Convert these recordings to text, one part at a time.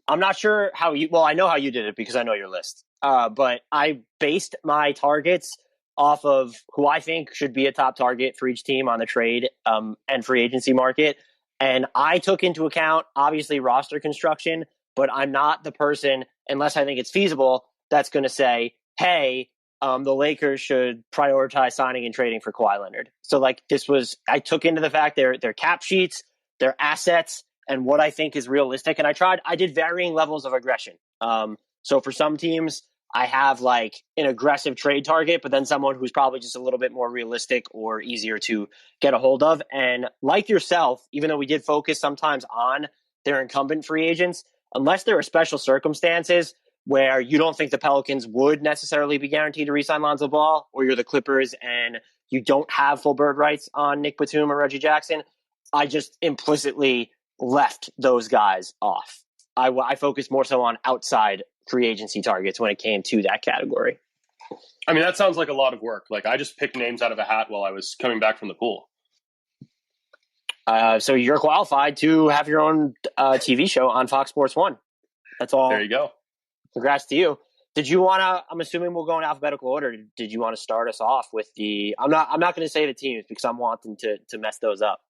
I'm not sure how you, well, I know how you did it because I know your list. But I based my targets off of who I think should be a top target for each team on the trade and free agency market. And I took into account, obviously, roster construction, but I'm not the person, unless I think it's feasible, that's going to say, hey, the Lakers should prioritize signing and trading for Kawhi Leonard. So, like, I took into the fact their cap sheets, their assets, and what I think is realistic. And I did varying levels of aggression. So for some teams, I have like an aggressive trade target, but then someone who's probably just a little bit more realistic or easier to get a hold of. And like yourself, even though we did focus sometimes on their incumbent free agents, unless there are special circumstances where you don't think the Pelicans would necessarily be guaranteed to re-sign Lonzo Ball, or you're the Clippers and you don't have full bird rights on Nick Batum or Reggie Jackson, I just implicitly left those guys off. I focused more so on outside free agency targets when it came to that category. I mean, that sounds like a lot of work. Like, I just picked names out of a hat while I was coming back from the pool. So you're qualified to have your own TV show on Fox Sports 1. That's all. There you go. Congrats to you. Did you want to, I'm assuming we'll go in alphabetical order. Did you want to start us off with I'm not going to say the teams because I'm wanting to mess those up.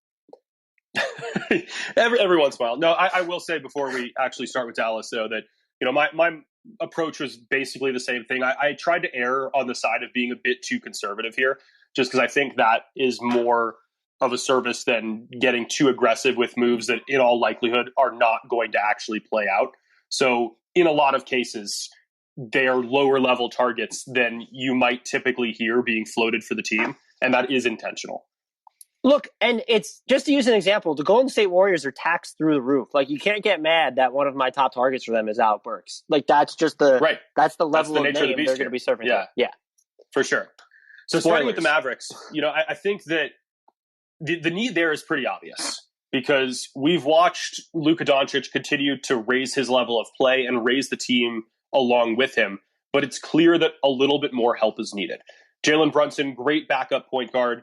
every once in a while. No, I will say before we actually start with Dallas, though, that my approach was basically the same thing. I tried to err on the side of being a bit too conservative here, just because I think that is more of a service than getting too aggressive with moves that in all likelihood are not going to actually play out. So in a lot of cases, they are lower level targets than you might typically hear being floated for the team. And that is intentional. Look, and it's just to use an example, the Golden State Warriors are taxed through the roof. Like, you can't get mad that one of my top targets for them is Alec Burks. Like, that's just that's the level that's the of name the they're going to be serving. Yeah. Yeah. For sure. So starting with the Mavericks, I think that the need there is pretty obvious because we've watched Luka Doncic continue to raise his level of play and raise the team along with him, but it's clear that a little bit more help is needed. Jalen Brunson, great backup point guard,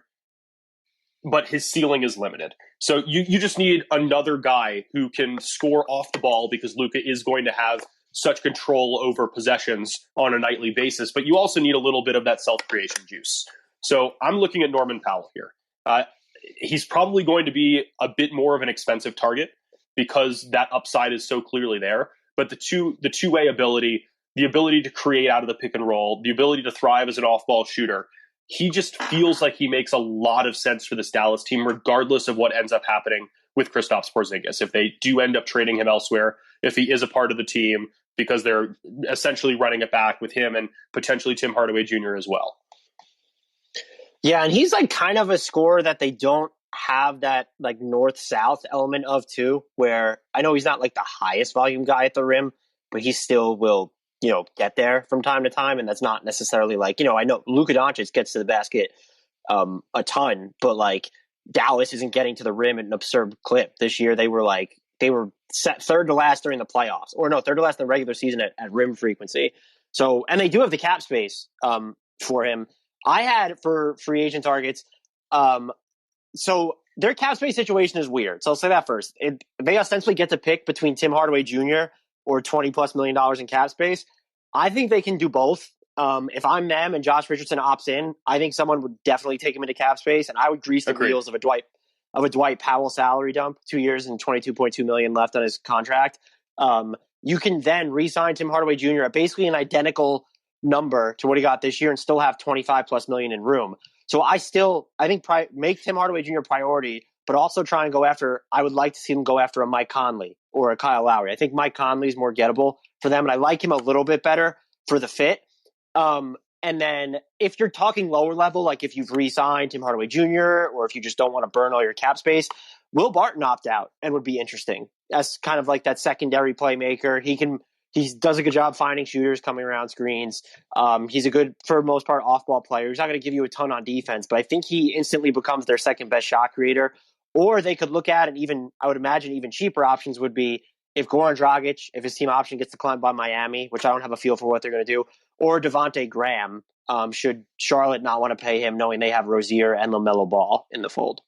but his ceiling is limited. So you just need another guy who can score off the ball because Luka is going to have such control over possessions on a nightly basis, but you also need a little bit of that self-creation juice. So I'm looking at Norman Powell here. He's probably going to be a bit more of an expensive target because that upside is so clearly there. But the two-way ability, the ability to create out of the pick and roll, the ability to thrive as an off-ball shooter, he just feels like he makes a lot of sense for this Dallas team, regardless of what ends up happening with Kristaps Porzingis. If they do end up trading him elsewhere, if he is a part of the team, because they're essentially running it back with him and potentially Tim Hardaway Jr. as well. Yeah, and he's like kind of a scorer that they don't have that like north-south element of too, where I know he's not like the highest volume guy at the rim, but he still will get there from time to time. And that's not necessarily like, I know Luka Doncic gets to the basket a ton, but like Dallas isn't getting to the rim at an absurd clip. This year they were set third to last during the playoffs, or no, third to last in the regular season at rim frequency. So, and they do have the cap space for him. I had for free agent targets. So their cap space situation is weird. So I'll say that first. They ostensibly get to pick between Tim Hardaway Jr. or $20+ million in cap space. I think they can do both. If I'm them and Josh Richardson opts in, I think someone would definitely take him into cap space, and I would grease the wheels of a Dwight Powell salary dump, 2 years and $22.2 million left on his contract. You can then re-sign Tim Hardaway Jr. at basically an identical number to what he got this year and still have $25+ million in room. So I think make Tim Hardaway Jr. priority, but also try and go after. I would like to see them go after a Mike Conley or a Kyle Lowry. I think Mike Conley is more gettable for them, and I like him a little bit better for the fit. And then if you're talking lower level, like if you've re-signed Tim Hardaway Jr. or if you just don't want to burn all your cap space, will Barton opt out and would be interesting. That's kind of like that secondary playmaker. He does a good job finding shooters coming around screens. He's a good, for the most part, off-ball player. He's not going to give you a ton on defense, but I think he instantly becomes their second best shot creator. Or they could look at, and even I would imagine even cheaper options would be if Goran Dragic, if his team option gets declined by Miami, which I don't have a feel for what they're going to do, or Devontae Graham, should Charlotte not want to pay him, knowing they have Rozier and LaMelo Ball in the fold.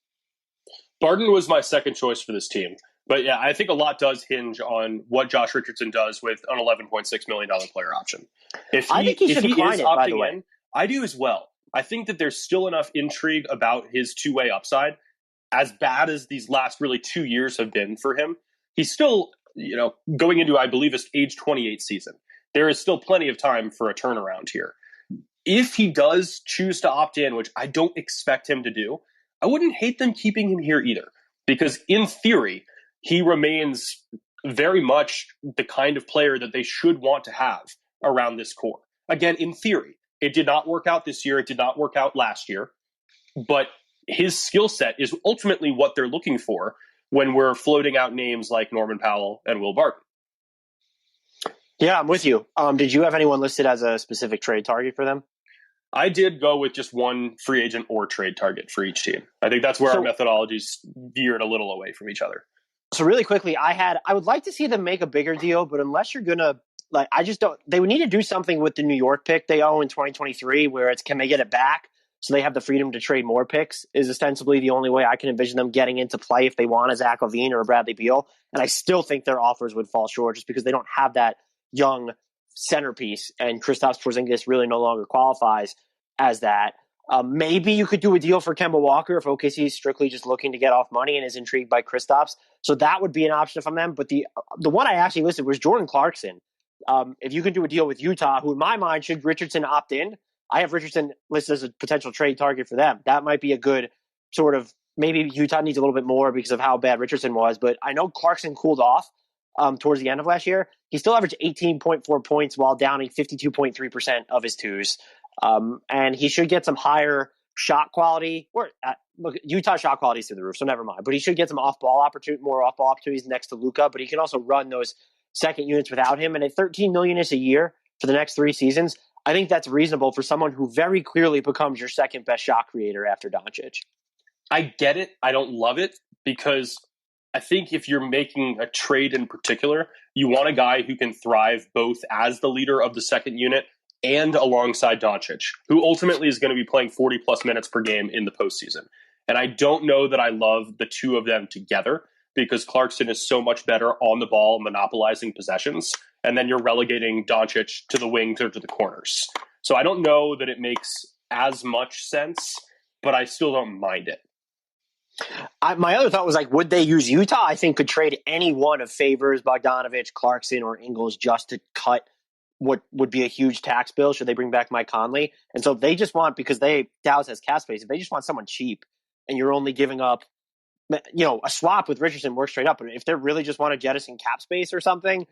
Barton was my second choice for this team. But yeah, I think a lot does hinge on what Josh Richardson does with an $11.6 million player option. I think he should decline is it, opting by the way. in, I do as well. I think that there's still enough intrigue about his two-way upside. As bad as these last really 2 years have been for him, he's still, going into, I believe, his age 28 season. There is still plenty of time for a turnaround here. If he does choose to opt in, which I don't expect him to do, I wouldn't hate them keeping him here either. Because in theory, he remains very much the kind of player that they should want to have around this core. Again, in theory, it did not work out this year. It did not work out last year. But his skill set is ultimately what they're looking for when we're floating out names like Norman Powell and Will Barton. Yeah, I'm with you. Did you have anyone listed as a specific trade target for them? I did go with just one free agent or trade target for each team. I think that's where our methodologies veered a little away from each other. So really quickly, I would like to see them make a bigger deal, but unless you're going to, I just don't, they would need to do something with the New York pick they owe in 2023 where it's, can they get it back? So they have the freedom to trade more picks is ostensibly the only way I can envision them getting into play if they want a Zach LaVine or a Bradley Beal. And I still think their offers would fall short just because they don't have that young centerpiece, and Kristaps Porzingis really no longer qualifies as that. Maybe you could do a deal for Kemba Walker if OKC is strictly just looking to get off money and is intrigued by Kristaps. So that would be an option from them. But the one I actually listed was Jordan Clarkson. If you can do a deal with Utah, who in my mind, should Richardson opt in, I have Richardson listed as a potential trade target for them. That might be a good sort of, maybe Utah needs a little bit more because of how bad Richardson was. But I know Clarkson cooled off towards the end of last year. He still averaged 18.4 points while downing 52.3% of his twos. And he should get some higher shot quality. Look, Utah shot quality is through the roof, so never mind. But he should get some more off-ball opportunities next to Luka. But he can also run those second units without him. And at $13 million a year for the next 3 seasons, I think that's reasonable for someone who very clearly becomes your second best shot creator after Doncic. I get it. I don't love it because I think if you're making a trade in particular, you want a guy who can thrive both as the leader of the second unit and alongside Doncic, who ultimately is going to be playing 40-plus minutes per game in the postseason. And I don't know that I love the two of them together because Clarkson is so much better on the ball, monopolizing possessions, and then you're relegating Doncic to the wings or to the corners. So I don't know that it makes as much sense, but I still don't mind it. My other thought was would they use Utah? I think could trade any one of Favors, Bogdanovich, Clarkson, or Ingles just to cut what would be a huge tax bill should they bring back Mike Conley. And so they just want, because Dallas has cap space, if they just want someone cheap and you're only giving up, a swap with Richardson works straight up. But if they really just want to jettison cap space or something,